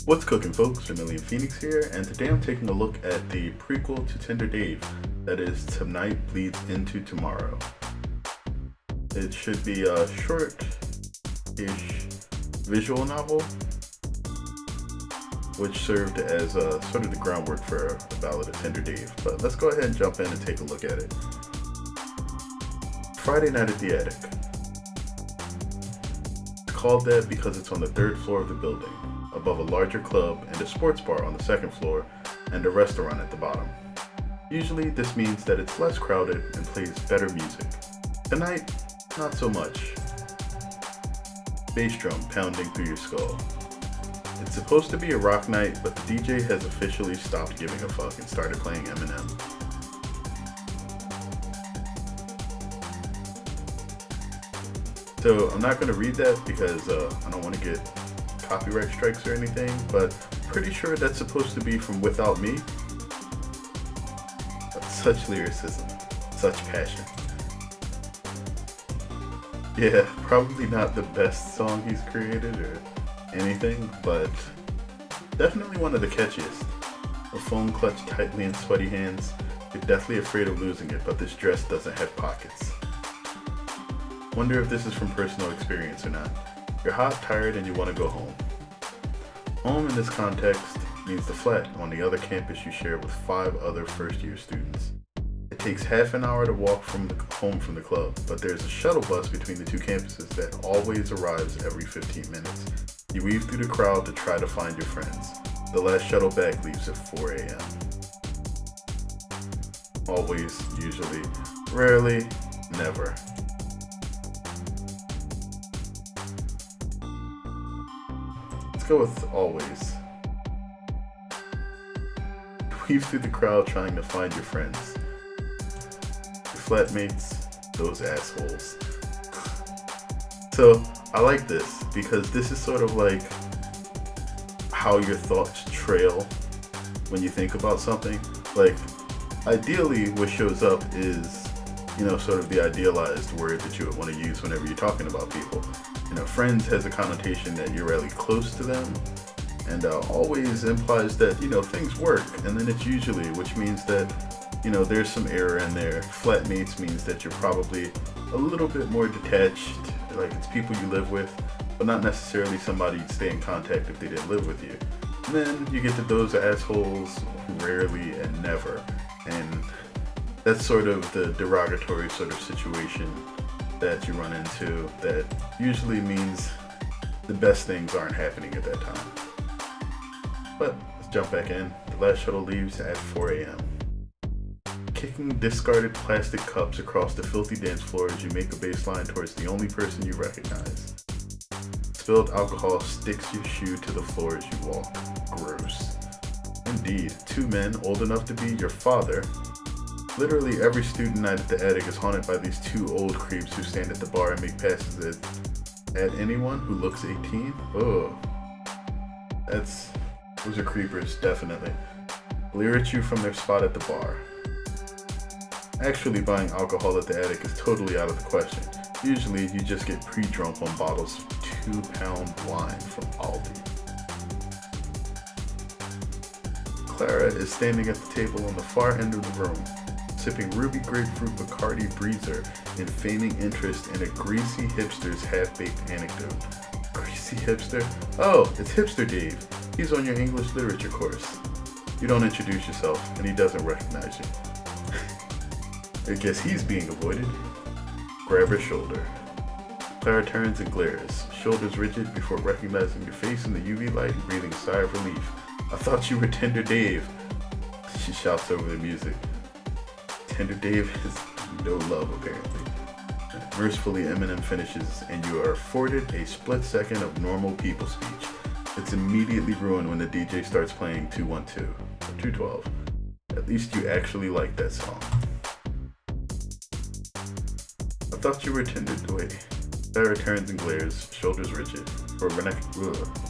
What's cooking, folks? Vermillion Phoenix here, and today I'm taking a look at the prequel to Tender Dave, that is Tnight Bleeds Into Tmrrw. It should be a short-ish visual novel, which served as sort of the groundwork for the Ballad of Tender Dave. But let's go ahead and jump in and take a look at it. Friday Night at the Attic. It's called that because it's on the third floor of the building, above a larger club and a sports bar on the second floor, and a restaurant at the bottom. Usually this means that it's less crowded and plays better music. Tonight, not so much. Bass drum pounding through your skull. It's supposed to be a rock night, but the DJ has officially stopped giving a fuck and started playing Eminem. So I'm not going to read that because I don't want to get copyright strikes or anything, but pretty sure that's supposed to be from Without Me. Such lyricism, such passion. Yeah, probably not the best song he's created or anything, but definitely one of the catchiest. A phone clutched tightly in sweaty hands. You're deathly afraid of losing it, but this dress doesn't have pockets. Wonder if this is from personal experience or not. You're hot, tired, and you want to go home. Home in this context means the flat on the other campus you share with 5 other first-year students. It takes half an hour to walk home from the club, but there's a shuttle bus between the two campuses that always arrives every 15 minutes. You weave through the crowd to try to find your friends. The last shuttle back leaves at 4 a.m. Always, usually, rarely, never. Let's go with always. Weave through the crowd trying to find your friends. Your flatmates, those assholes. So I like this because this is sort of like how your thoughts trail when you think about something. Like, ideally what shows up is, sort of the idealized word that you would want to use whenever you're talking about people. Friends has a connotation that you're really close to them, and always implies that, things work, and then it's usually, which means that, there's some error in there. Flatmates means that you're probably a little bit more detached, like it's people you live with, but not necessarily somebody you'd stay in contact if they didn't live with you. And then you get to those assholes, rarely and never, and that's sort of the derogatory sort of situation that you run into that usually means the best things aren't happening at that time. But let's jump back in. The last shuttle leaves at 4 a.m. Kicking discarded plastic cups across the filthy dance floor as you make a baseline towards the only person you recognize. Spilled alcohol sticks your shoe to the floor as you walk. Gross. Indeed, 2 men old enough to be your father. Literally every student night at the attic is haunted by these 2 old creeps who stand at the bar and make passes at anyone who looks 18. Ugh. Those are creepers, definitely. Leer at you from their spot at the bar. Actually, buying alcohol at the attic is totally out of the question. Usually, you just get pre-drunk on bottles of 2-pound wine from Aldi. Clara is standing at the table on the far end of the room, sipping ruby grapefruit Bacardi Breezer and feigning interest in a greasy hipster's half-baked anecdote. Greasy hipster? Oh, it's Hipster Dave. He's on your English literature course. You don't introduce yourself, and he doesn't recognize you. I guess he's being avoided. Grab her shoulder. Clara turns and glares, shoulders rigid before recognizing your face in the UV light and breathing a sigh of relief. I thought you were Tender Dave. She shouts over the music. Tender Dave has no love, apparently. Mercifully, Eminem finishes, and you are afforded a split second of normal people speech. It's immediately ruined when the DJ starts playing 212 or 212. At least you actually like that song. I thought you were Tender Dave. Sarah turns and glares, shoulders rigid, for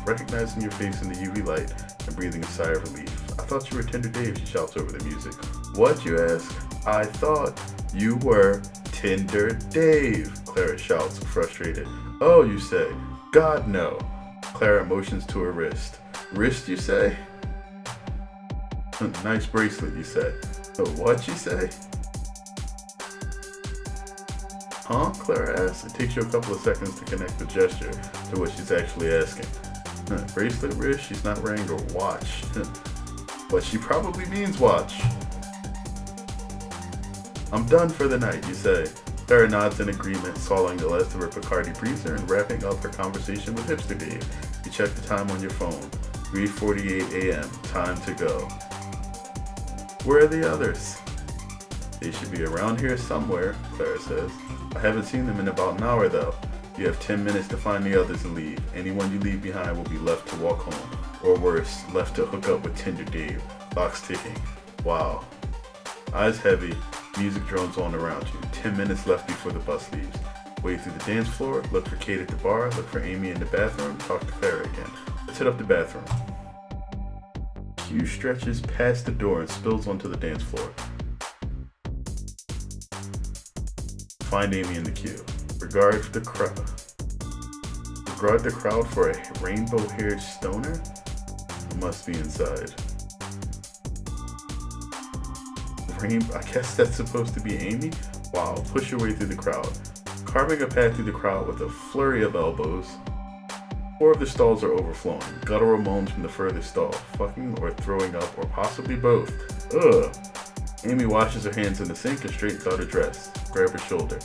recognizing your face in the UV light and breathing a sigh of relief. I thought you were Tender Dave, she shouts over the music. What, you ask? I thought you were Tender Dave, Clara shouts, frustrated. Oh, you say? God, no. Clara motions to her wrist. Wrist, you say? Nice bracelet, you say. What, you say? Huh? Clara asks. It takes you a couple of seconds to connect the gesture to what she's actually asking. Bracelet, wrist, she's not wearing a watch. But she probably means watch. I'm done for the night, you say. Clara nods in agreement, swallowing the last of her Bacardi breezer and wrapping up her conversation with Hipster Dave. You check the time on your phone. 3:48 a.m. Time to go. Where are the others? They should be around here somewhere, Clara says. I haven't seen them in about an hour though. You have 10 minutes to find the others and leave. Anyone you leave behind will be left to walk home. Or worse, left to hook up with Tinder Dave. Clock's ticking. Wow. Eyes heavy, music drones on around you. 10 minutes left before the bus leaves. Wade through the dance floor, look for Kate at the bar, look for Amy in the bathroom, talk to Clara again. Let's hit up the bathroom. Q stretches past the door and spills onto the dance floor. Find Amy in the queue. Regard the crowd for a rainbow-haired stoner? Must be inside. I guess that's supposed to be Amy? Wow, push your way through the crowd. Carving a path through the crowd with a flurry of elbows. 4 of the stalls are overflowing. Guttural moans from the furthest stall. Fucking or throwing up or possibly both. Ugh. Amy washes her hands in the sink and straightens out her dress. Grab her shoulder.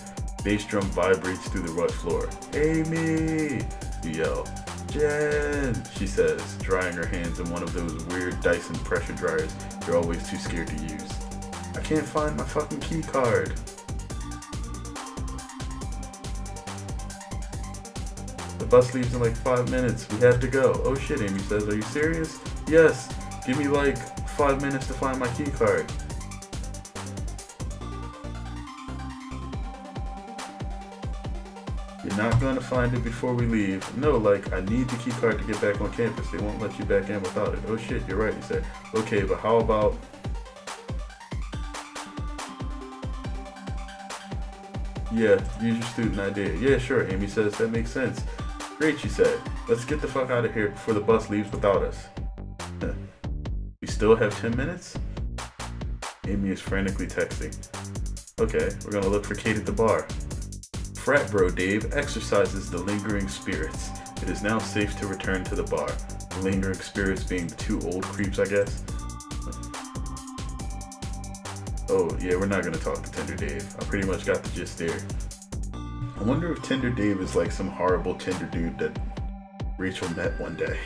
Bass drum vibrates through the rut floor. Amy! You yell. Jen! She says, drying her hands in one of those weird Dyson pressure dryers you're always too scared to use. I can't find my fucking key card. The bus leaves in like 5 minutes. We have to go. Oh shit, Amy says. Are you serious? Yes. Give me like 5 minutes to find my key card. You're not gonna find it before we leave. No, like, I need the key card to get back on campus. They won't let you back in without it. Oh shit, you're right, you said. Okay, but how about... Yeah, use your student ID. Yeah, sure, Amy says. That makes sense. Great, she said. Let's get the fuck out of here before the bus leaves without us. We still have 10 minutes? Amy is frantically texting. Okay, we're gonna look for Kate at the bar. Frat bro Dave exorcises the lingering spirits. It is now safe to return to the bar. The lingering spirits being the 2 old creeps, I guess. Oh, yeah, we're not gonna talk to Tinder Dave. I pretty much got the gist there. I wonder if Tinder Dave is like some horrible Tinder dude that Rachel met one day.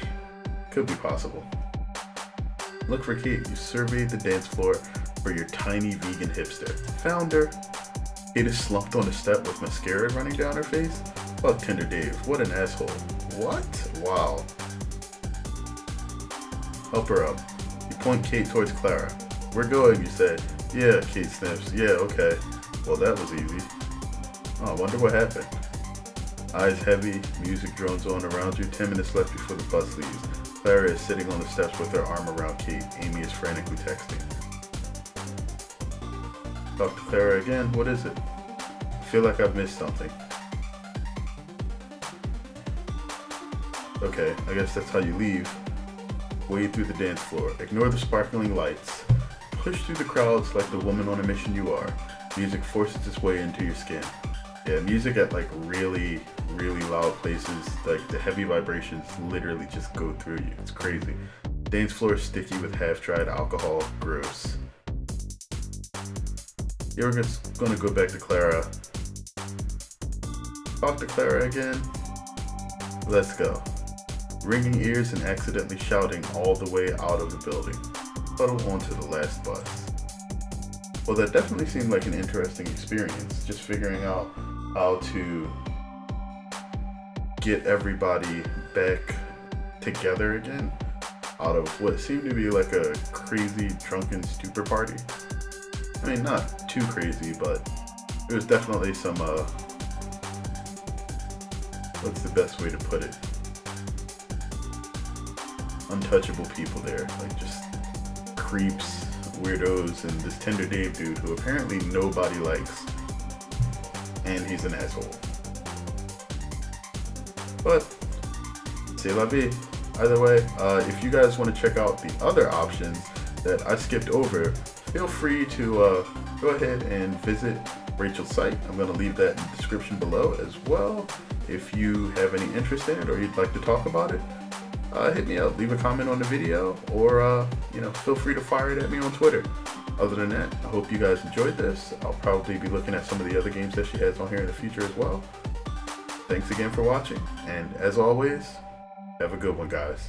Could be possible. Look for Kate. You surveyed the dance floor for your tiny vegan hipster. Found her. Kate is slumped on the step with mascara running down her face. Fuck Tinder Dave. What an asshole. What? Wow. Help her up. You point Kate towards Clara. We're going, you say. Yeah, Kate sniffs. Yeah, okay. Well, that was easy. Oh, I wonder what happened. Eyes heavy, music drones on around you. 10 minutes left before the bus leaves. Clara is sitting on the steps with her arm around Kate. Amy is frantically texting. Talk to Clara again. What is it? I feel like I've missed something. Okay, I guess that's how you leave. Wade through the dance floor. Ignore the sparkling lights. Push through the crowds like the woman on a mission you are. Music forces its way into your skin. Yeah, music at like really, really loud places, like the heavy vibrations literally just go through you. It's crazy. Dance floor is sticky with half-dried alcohol. Gross. You're just gonna go back to Clara. Talk to Clara again. Let's go. Ringing ears and accidentally shouting all the way out of the building. Huddle onto the last bus. Well, that definitely seemed like an interesting experience, just figuring out how to get everybody back together again out of what seemed to be like a crazy drunken stupor party. I mean, not too crazy, but it was definitely some, what's the best way to put it? Untouchable people there, like just creeps, weirdos, and this Tinder Dave dude who apparently nobody likes. And he's an asshole. But, c'est la vie. Either way, if you guys want to check out the other options that I skipped over, feel free to go ahead and visit Rachel's site. I'm going to leave that in the description below as well. If you have any interest in it or you'd like to talk about it, hit me up, leave a comment on the video, or feel free to fire it at me on Twitter. Other than that, I hope you guys enjoyed this. I'll probably be looking at some of the other games that she has on here in the future as well. Thanks again for watching, and as always, have a good one, guys.